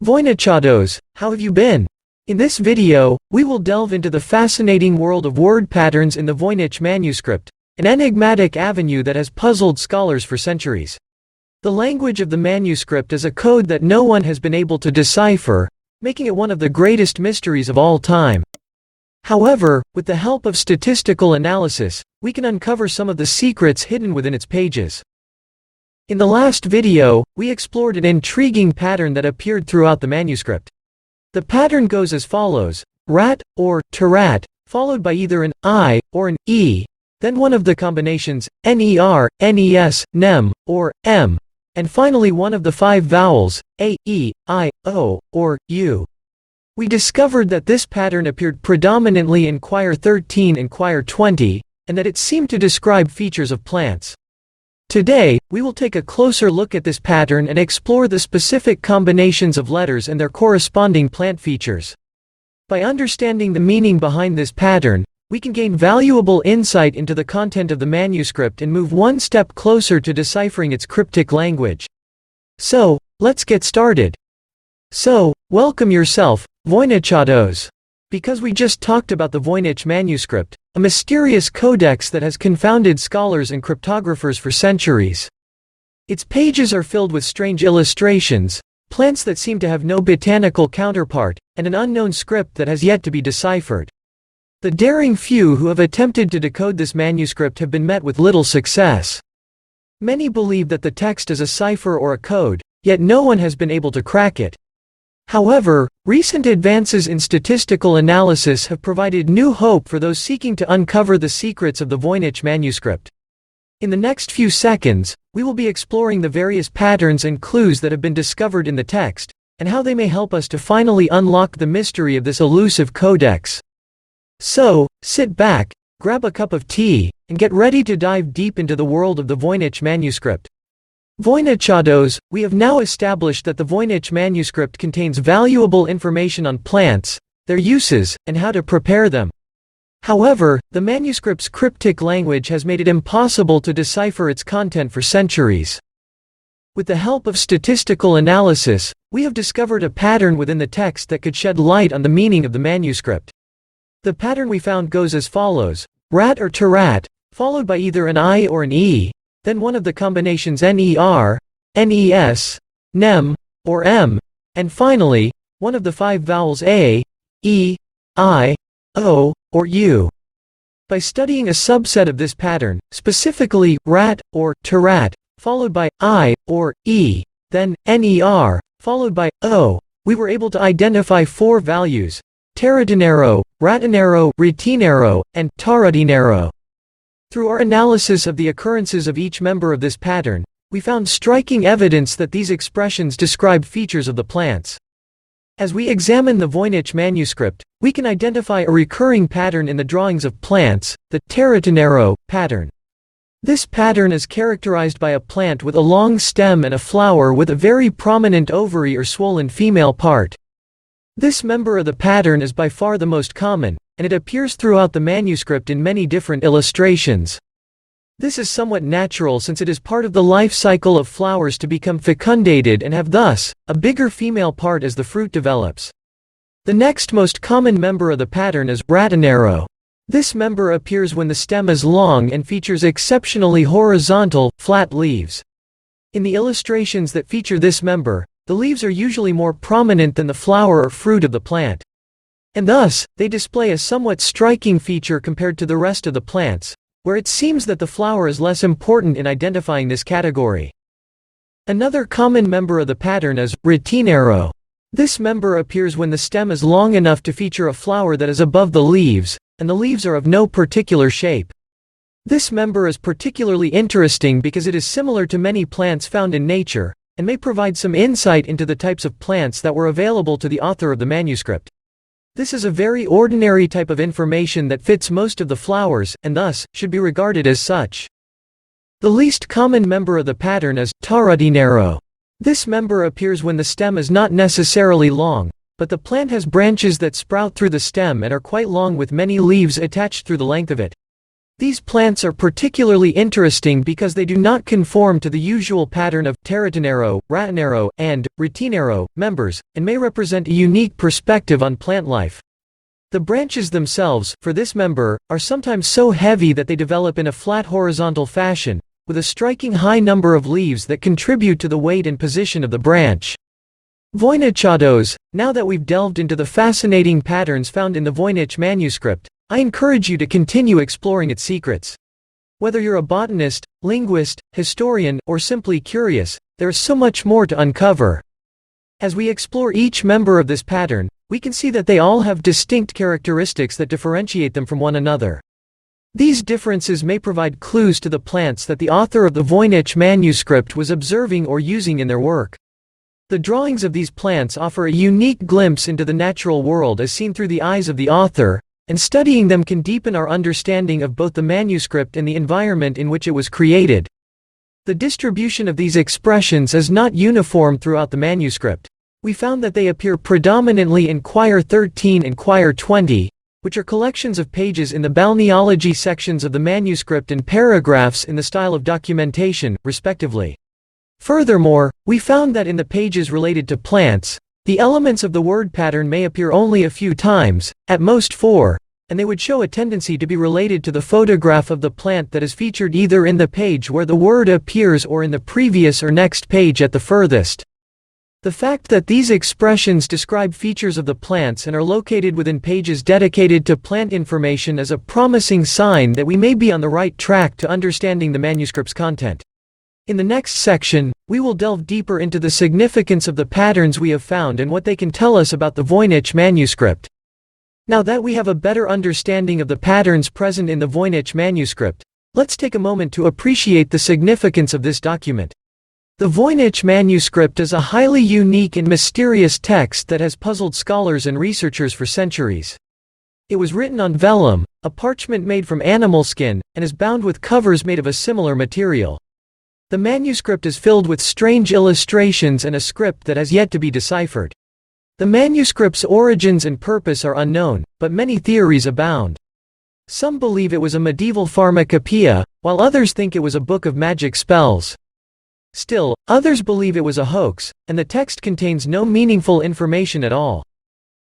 Voynichados, how have you been? In this video, we will delve into the fascinating world of word patterns in the Voynich Manuscript, an enigmatic avenue that has puzzled scholars for centuries. The language of the manuscript is a code that no one has been able to decipher, making it one of the greatest mysteries of all time. However, with the help of statistical analysis, we can uncover some of the secrets hidden within its pages. In the last video, we explored an intriguing pattern that appeared throughout the manuscript. The pattern goes as follows: rat or tarat, followed by either an I or an E, then one of the combinations ner, nes, nem, or m, and finally one of the five vowels a, e, I, o, or u. We discovered that this pattern appeared predominantly in Quire 13 and Quire 20, and that it seemed to describe features of plants. Today, we will take a closer look at this pattern and explore the specific combinations of letters and their corresponding plant features. By understanding the meaning behind this pattern, we can gain valuable insight into the content of the manuscript and move one step closer to deciphering its cryptic language. So, let's get started. So, welcome yourself, Voynichados. Because we just talked about the Voynich Manuscript, a mysterious codex that has confounded scholars and cryptographers for centuries. Its pages are filled with strange illustrations, plants that seem to have no botanical counterpart, and an unknown script that has yet to be deciphered. The daring few who have attempted to decode this manuscript have been met with little success. Many believe that the text is a cipher or a code, yet no one has been able to crack it. However, recent advances in statistical analysis have provided new hope for those seeking to uncover the secrets of the Voynich Manuscript. In the next few seconds, we will be exploring the various patterns and clues that have been discovered in the text, and how they may help us to finally unlock the mystery of this elusive codex. So, sit back, grab a cup of tea, and get ready to dive deep into the world of the Voynich Manuscript. Voynichados, we have now established that the Voynich Manuscript contains valuable information on plants, their uses, and how to prepare them. However, the manuscript's cryptic language has made it impossible to decipher its content for centuries. With the help of statistical analysis, we have discovered a pattern within the text that could shed light on the meaning of the manuscript. The pattern we found goes as follows: rat or tarat, followed by either an I or an E, then one of the combinations ner, nes, nem, or m, and finally, one of the five vowels a, e, I, o, or u. By studying a subset of this pattern, specifically rat or tarat, followed by I or E, then ner, followed by o, we were able to identify four values: tartanero, ratenero, ratinero, and tartanero. Through our analysis of the occurrences of each member of this pattern, we found striking evidence that these expressions describe features of the plants. As we examine the Voynich Manuscript, we can identify a recurring pattern in the drawings of plants, the tartanero pattern. This pattern is characterized by a plant with a long stem and a flower with a very prominent ovary or swollen female part. This member of the pattern is by far the most common, and it appears throughout the manuscript in many different illustrations. This is somewhat natural since it is part of the life cycle of flowers to become fecundated and have thus a bigger female part as the fruit develops. The next most common member of the pattern is ratinero. This member appears when the stem is long and features exceptionally horizontal, flat leaves. In the illustrations that feature this member, the leaves are usually more prominent than the flower or fruit of the plant. And thus, they display a somewhat striking feature compared to the rest of the plants, where it seems that the flower is less important in identifying this category. Another common member of the pattern is ratinero. This member appears when the stem is long enough to feature a flower that is above the leaves, and the leaves are of no particular shape. This member is particularly interesting because it is similar to many plants found in nature, and may provide some insight into the types of plants that were available to the author of the manuscript. This is a very ordinary type of information that fits most of the flowers, and thus, should be regarded as such. The least common member of the pattern is tartanero. This member appears when the stem is not necessarily long, but the plant has branches that sprout through the stem and are quite long with many leaves attached through the length of it. These plants are particularly interesting because they do not conform to the usual pattern of tartanero, ratenero, and ratinero members, and may represent a unique perspective on plant life. The branches themselves, for this member, are sometimes so heavy that they develop in a flat horizontal fashion, with a striking high number of leaves that contribute to the weight and position of the branch. Voynichados. Now that we've delved into the fascinating patterns found in the Voynich Manuscript, I encourage you to continue exploring its secrets. Whether you're a botanist, linguist, historian, or simply curious, there is so much more to uncover. As we explore each member of this pattern, we can see that they all have distinct characteristics that differentiate them from one another. These differences may provide clues to the plants that the author of the Voynich Manuscript was observing or using in their work. The drawings of these plants offer a unique glimpse into the natural world as seen through the eyes of the author, and studying them can deepen our understanding of both the manuscript and the environment in which it was created. The distribution of these expressions is not uniform throughout the manuscript. We found that they appear predominantly in Quire 13 and Quire 20, which are collections of pages in the balneology sections of the manuscript and paragraphs in the style of documentation, respectively. Furthermore, we found that in the pages related to plants, the elements of the word pattern may appear only a few times, at most 4, and they would show a tendency to be related to the photograph of the plant that is featured either in the page where the word appears or in the previous or next page at the furthest. The fact that these expressions describe features of the plants and are located within pages dedicated to plant information is a promising sign that we may be on the right track to understanding the manuscript's content. In the next section, we will delve deeper into the significance of the patterns we have found and what they can tell us about the Voynich Manuscript. Now that we have a better understanding of the patterns present in the Voynich Manuscript, let's take a moment to appreciate the significance of this document. The Voynich Manuscript is a highly unique and mysterious text that has puzzled scholars and researchers for centuries. It was written on vellum, a parchment made from animal skin, and is bound with covers made of a similar material. The manuscript is filled with strange illustrations and a script that has yet to be deciphered. The manuscript's origins and purpose are unknown, but many theories abound. Some believe it was a medieval pharmacopoeia, while others think it was a book of magic spells. Still, others believe it was a hoax, and the text contains no meaningful information at all.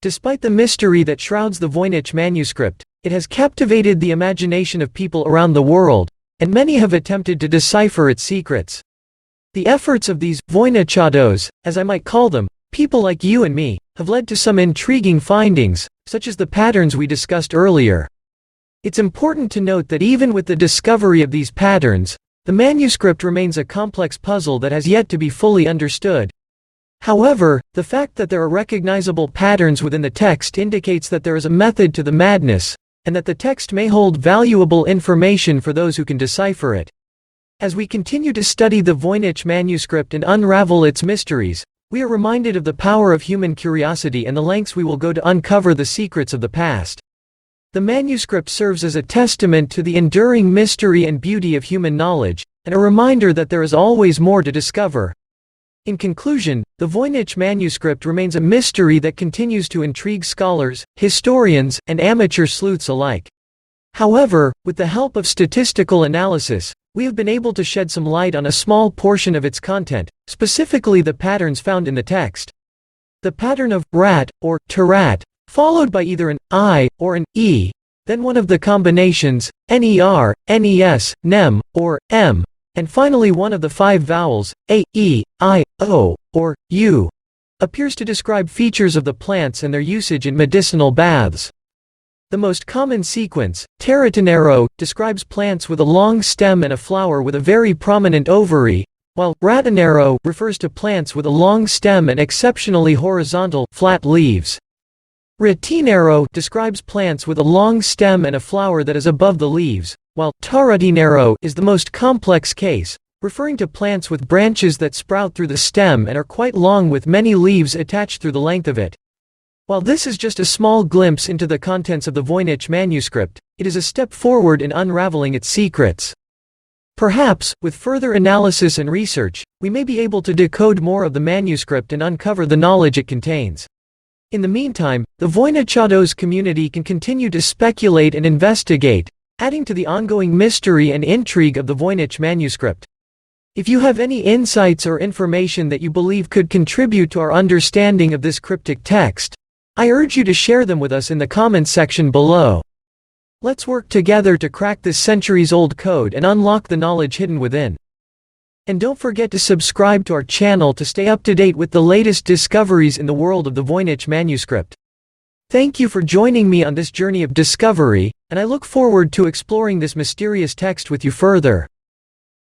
Despite the mystery that shrouds the Voynich Manuscript, it has captivated the imagination of people around the world, and many have attempted to decipher its secrets. The efforts of these Voynichados, as I might call them, people like you and me, have led to some intriguing findings, such as the patterns we discussed earlier. It's important to note that even with the discovery of these patterns, the manuscript remains a complex puzzle that has yet to be fully understood. However, the fact that there are recognizable patterns within the text indicates that there is a method to the madness, and that the text may hold valuable information for those who can decipher it. As we continue to study the Voynich Manuscript and unravel its mysteries, we are reminded of the power of human curiosity and the lengths we will go to uncover the secrets of the past. The manuscript serves as a testament to the enduring mystery and beauty of human knowledge, and a reminder that there is always more to discover. In conclusion, the Voynich Manuscript remains a mystery that continues to intrigue scholars, historians, and amateur sleuths alike. However, with the help of statistical analysis, we have been able to shed some light on a small portion of its content, specifically the patterns found in the text. The pattern of rat or tarat, followed by either an I or an E, then one of the combinations, ner, nes, nem, or m, and finally one of the 5 vowels, a, e, I, o, or u, appears to describe features of the plants and their usage in medicinal baths. The most common sequence, tartanero, describes plants with a long stem and a flower with a very prominent ovary, while ratenero refers to plants with a long stem and exceptionally horizontal, flat leaves. Ratinero describes plants with a long stem and a flower that is above the leaves, while tartanero is the most complex case, referring to plants with branches that sprout through the stem and are quite long with many leaves attached through the length of it. While this is just a small glimpse into the contents of the Voynich Manuscript, it is a step forward in unraveling its secrets. Perhaps, with further analysis and research, we may be able to decode more of the manuscript and uncover the knowledge it contains. In the meantime, the Voynichados community can continue to speculate and investigate, adding to the ongoing mystery and intrigue of the Voynich Manuscript. If you have any insights or information that you believe could contribute to our understanding of this cryptic text, I urge you to share them with us in the comments section below. Let's work together to crack this centuries-old code and unlock the knowledge hidden within. And don't forget to subscribe to our channel to stay up to date with the latest discoveries in the world of the Voynich Manuscript. Thank you for joining me on this journey of discovery, and I look forward to exploring this mysterious text with you further.